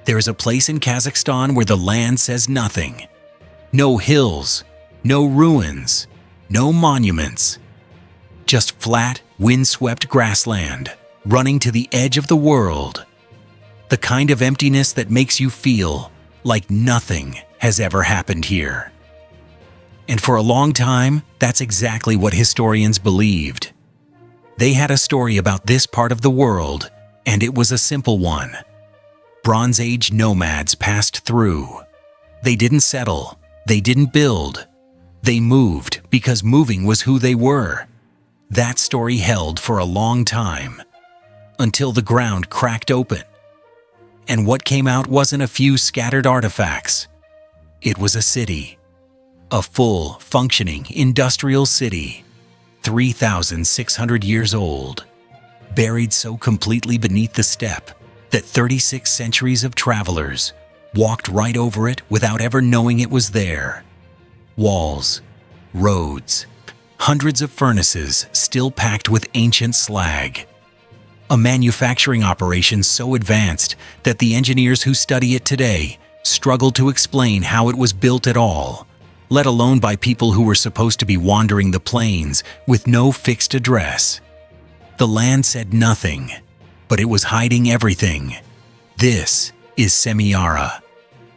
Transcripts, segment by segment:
There is a place in Kazakhstan where the land says nothing. No hills, no ruins, no monuments. Just flat, windswept grassland, running to the edge of the world. The kind of emptiness that makes you feel like nothing has ever happened here. And for a long time, that's exactly what historians believed. They had a story about this part of the world, and it was a simple one. Bronze Age nomads passed through. They didn't settle, they didn't build. They moved because moving was who they were. That story held for a long time, until the ground cracked open. And what came out wasn't a few scattered artifacts. It was a city. A full, functioning, industrial city. 3,600 years old. Buried so completely beneath the steppe that 36 centuries of travelers walked right over it without ever knowing it was there. Walls, roads, hundreds of furnaces still packed with ancient slag. A manufacturing operation so advanced that the engineers who study it today struggle to explain how it was built at all, let alone by people who were supposed to be wandering the plains with no fixed address. The land said nothing, but it was hiding everything. This is Semiara.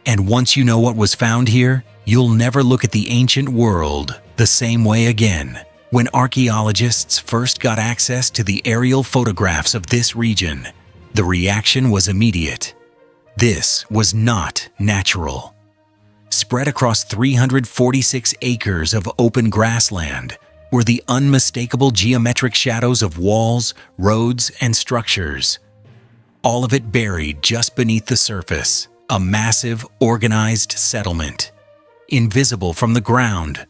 And once you know what was found here, you'll never look at the ancient world the same way again. When archaeologists first got access to the aerial photographs of this region, the reaction was immediate. This was not natural. Spread across 346 acres of open grassland were the unmistakable geometric shadows of walls, roads, and structures. All of it buried just beneath the surface, a massive, organized settlement. Invisible from the ground,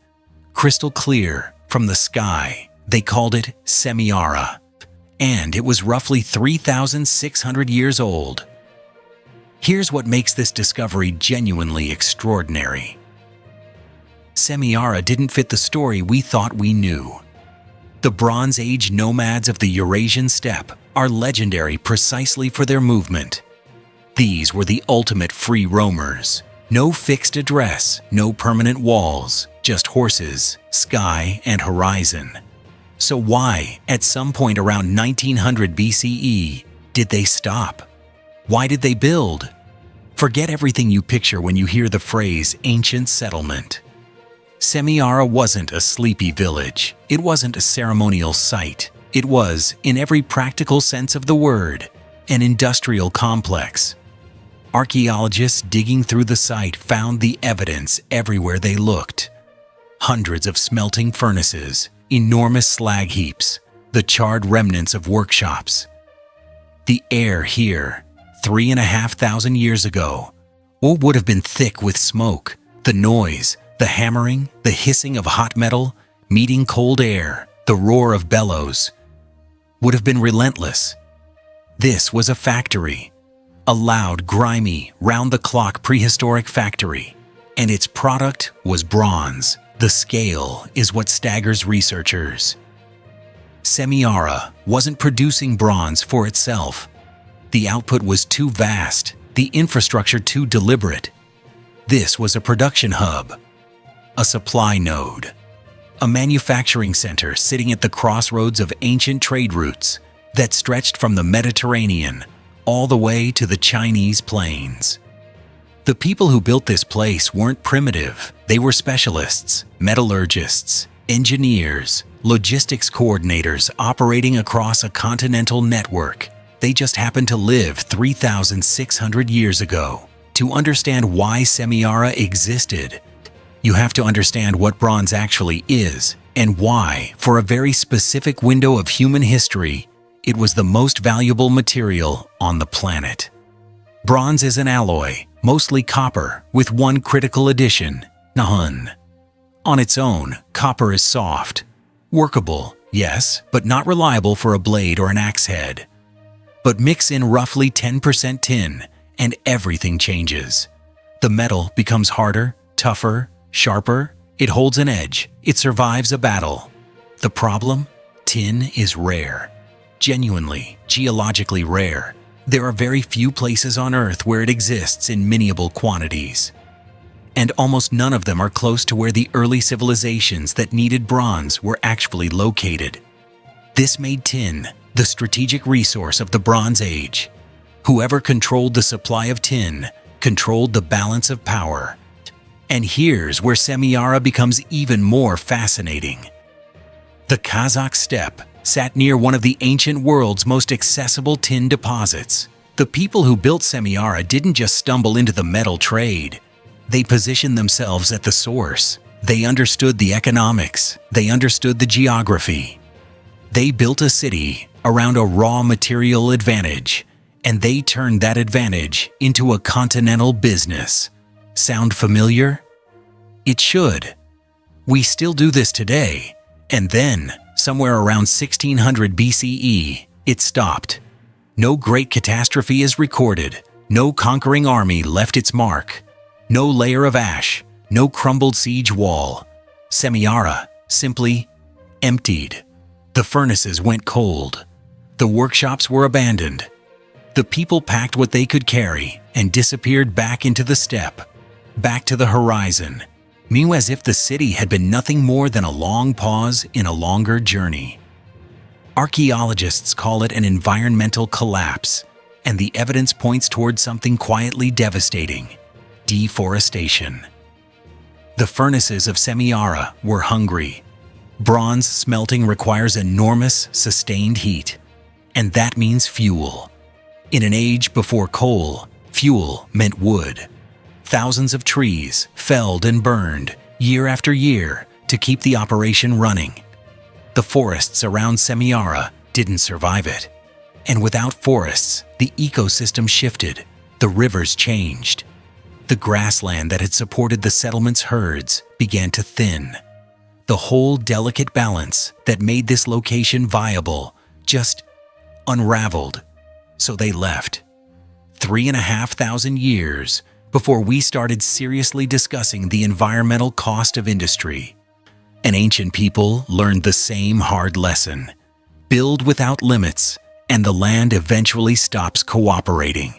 crystal clear from the sky. They called it Semiara, and it was roughly 3,600 years old. Here's what makes this discovery genuinely extraordinary. Semiara didn't fit the story we thought we knew. The Bronze Age nomads of the Eurasian steppe are legendary precisely for their movement. These were the ultimate free roamers. No fixed address, no permanent walls, just horses, sky, and horizon. So why, at some point around 1900 BCE, did they stop? Why did they build? Forget everything you picture when you hear the phrase ancient settlement. Semiara wasn't a sleepy village. It wasn't a ceremonial site. It was, in every practical sense of the word, an industrial complex. Archaeologists digging through the site found the evidence everywhere they looked. Hundreds of smelting furnaces, enormous slag heaps, the charred remnants of workshops. The air here, 3,500 years ago, would have been thick with smoke. The noise, the hammering, the hissing of hot metal, meeting cold air, the roar of bellows, would have been relentless. This was a factory, a loud, grimy, round-the-clock prehistoric factory, and its product was bronze. The scale is what staggers researchers. Semiara wasn't producing bronze for itself. The output was too vast, the infrastructure too deliberate. This was a production hub, a supply node, a manufacturing center sitting at the crossroads of ancient trade routes that stretched from the Mediterranean all the way to the Chinese plains. The people who built this place weren't primitive. They were specialists, metallurgists, engineers, logistics coordinators operating across a continental network. They just happened to live 3,600 years ago. To understand why Semiara existed, you have to understand what bronze actually is and why, for a very specific window of human history, it was the most valuable material on the planet. Bronze is an alloy, mostly copper, with one critical addition, Nahun. On its own, copper is soft. Workable, yes, but not reliable for a blade or an axe head. But mix in roughly 10% tin, and everything changes. The metal becomes harder, tougher, sharper. It holds an edge. It survives a battle. The problem? Tin is rare. Genuinely, geologically rare. There are very few places on Earth where it exists in miniable quantities. And almost none of them are close to where the early civilizations that needed bronze were actually located. This made tin the strategic resource of the Bronze Age. Whoever controlled the supply of tin controlled the balance of power. And here's where Semiara becomes even more fascinating. The Kazakh steppe sat near one of the ancient world's most accessible tin deposits. The people who built Semiara didn't just stumble into the metal trade. They positioned themselves at the source. They understood the economics. They understood the geography. They built a city around a raw material advantage, and they turned that advantage into a continental business. Sound familiar? It should. We still do this today, and then, somewhere around 1600 BCE, it stopped. No great catastrophe is recorded. No conquering army left its mark. No layer of ash. No crumbled siege wall. Semiara simply emptied. The furnaces went cold. The workshops were abandoned. The people packed what they could carry and disappeared back into the steppe, back to the horizon, as if the city had been nothing more than a long pause in a longer journey. Archaeologists call it an environmental collapse, and the evidence points towards something quietly devastating: deforestation. The furnaces of Semiara were hungry. Bronze smelting requires enormous, sustained heat, and that means fuel. In an age before coal, fuel meant wood. Thousands of trees felled and burned year after year to keep the operation running. The forests around Semiara didn't survive it. And without forests, the ecosystem shifted, the rivers changed. The grassland that had supported the settlement's herds began to thin. The whole delicate balance that made this location viable just unraveled. So they left. 3,500 years before we started seriously discussing the environmental cost of industry. An ancient people learned the same hard lesson: build without limits, and the land eventually stops cooperating.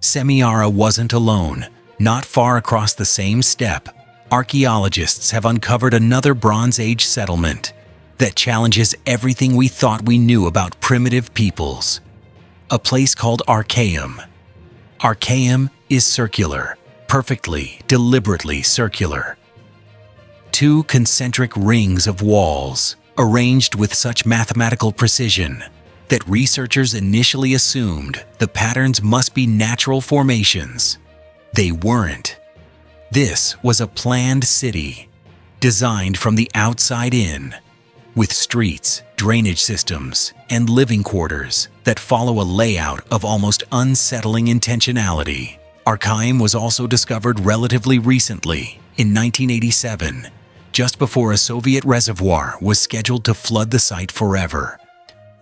Semiara wasn't alone. Not far across the same steppe, archaeologists have uncovered another Bronze Age settlement that challenges everything we thought we knew about primitive peoples. A place called Arkaim. Arkaim is circular, perfectly, deliberately circular. Two concentric rings of walls, arranged with such mathematical precision that researchers initially assumed the patterns must be natural formations. They weren't. This was a planned city, designed from the outside in, with streets, drainage systems, and living quarters that follow a layout of almost unsettling intentionality. Arkaim was also discovered relatively recently, in 1987, just before a Soviet reservoir was scheduled to flood the site forever.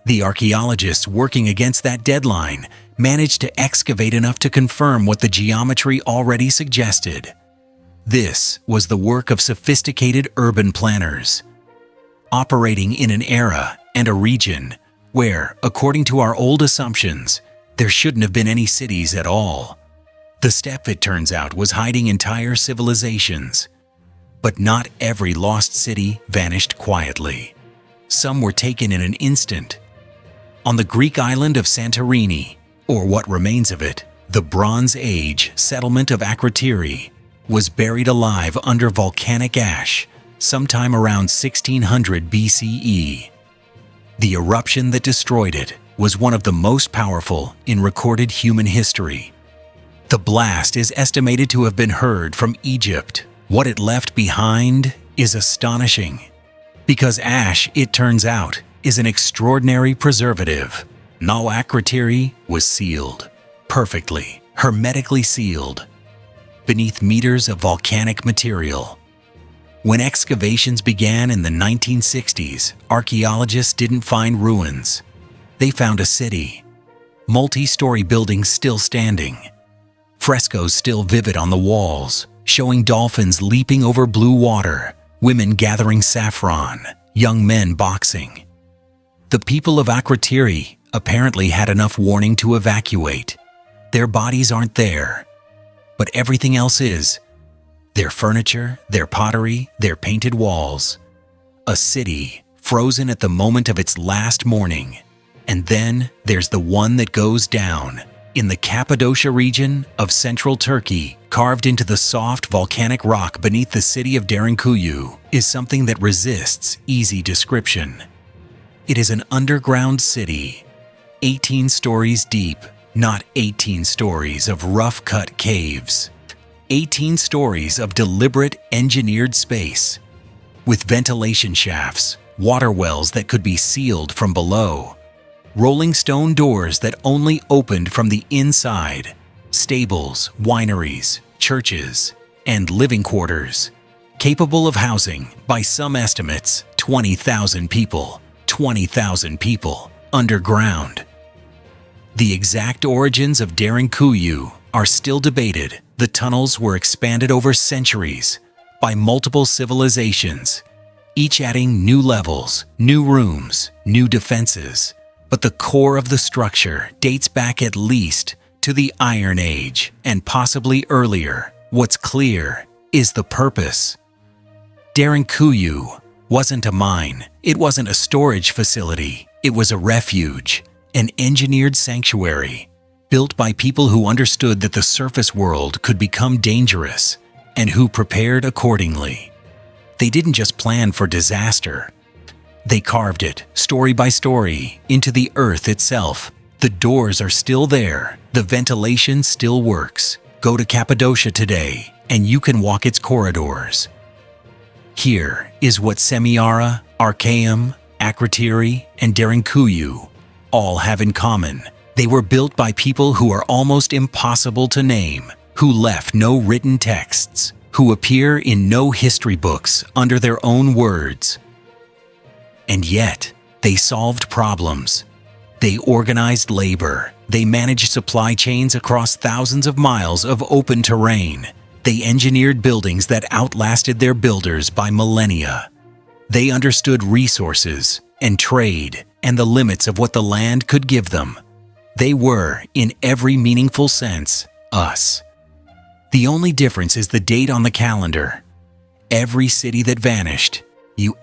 The archaeologists working against that deadline managed to excavate enough to confirm what the geometry already suggested. This was the work of sophisticated urban planners, operating in an era and a region where, according to our old assumptions, there shouldn't have been any cities at all. The steppe, it turns out, was hiding entire civilizations. But not every lost city vanished quietly. Some were taken in an instant. On the Greek island of Santorini, or what remains of it, the Bronze Age settlement of Akrotiri was buried alive under volcanic ash sometime around 1600 BCE. The eruption that destroyed it was one of the most powerful in recorded human history. The blast is estimated to have been heard from Egypt. What it left behind is astonishing, because ash, it turns out, is an extraordinary preservative. Now Akrotiri was sealed, perfectly, hermetically sealed, beneath meters of volcanic material. When excavations began in the 1960s, archaeologists didn't find ruins. They found a city, multi-story buildings still standing, frescoes still vivid on the walls, showing dolphins leaping over blue water, women gathering saffron, young men boxing. The people of Akrotiri, apparently had enough warning to evacuate. Their bodies aren't there, but everything else is. Their furniture, their pottery, their painted walls. A city frozen at the moment of its last mourning. And then there's the one that goes down. In the Cappadocia region of central Turkey, carved into the soft volcanic rock beneath the city of Derinkuyu, is something that resists easy description. It is an underground city, 18 stories deep, not 18 stories of rough-cut caves. 18 stories of deliberate engineered space, with ventilation shafts, water wells that could be sealed from below, rolling stone doors that only opened from the inside, stables, wineries, churches, and living quarters, capable of housing, by some estimates, 20,000 people. 20,000 people underground. The exact origins of Derinkuyu are still debated. The tunnels were expanded over centuries by multiple civilizations, each adding new levels, new rooms, new defenses. But the core of the structure dates back at least to the Iron Age and possibly earlier. What's clear is the purpose. Derinkuyu wasn't a mine, it wasn't a storage facility, it was a refuge, an engineered sanctuary, built by people who understood that the surface world could become dangerous and who prepared accordingly. They didn't just plan for disaster. They carved it, story by story, into the earth itself. The doors are still there, the ventilation still works. Go to Cappadocia today, and you can walk its corridors. Here is what Semiara, Arkaim, Akrotiri, and Derinkuyu all have in common. They were built by people who are almost impossible to name, who left no written texts, who appear in no history books under their own words. And yet, they solved problems. They organized labor. They managed supply chains across thousands of miles of open terrain. They engineered buildings that outlasted their builders by millennia. They understood resources and trade and the limits of what the land could give them. They were, in every meaningful sense, us. The only difference is the date on the calendar. Every city that vanished,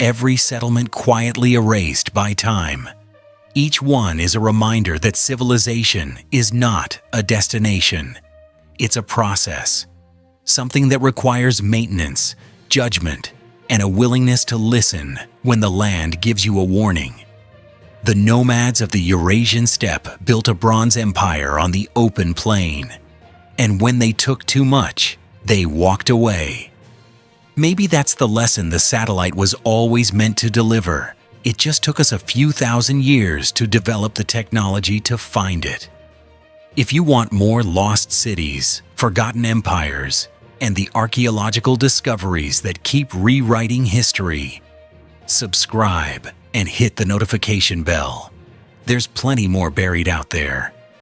every settlement quietly erased by time. Each one is a reminder that civilization is not a destination. It's a process, something that requires maintenance, judgment, and a willingness to listen when the land gives you a warning. The nomads of the Eurasian steppe built a bronze empire on the open plain. And when they took too much, they walked away. Maybe that's the lesson the satellite was always meant to deliver. It just took us a few thousand years to develop the technology to find it. If you want more lost cities, forgotten empires, and the archaeological discoveries that keep rewriting history, subscribe and hit the notification bell. There's plenty more buried out there.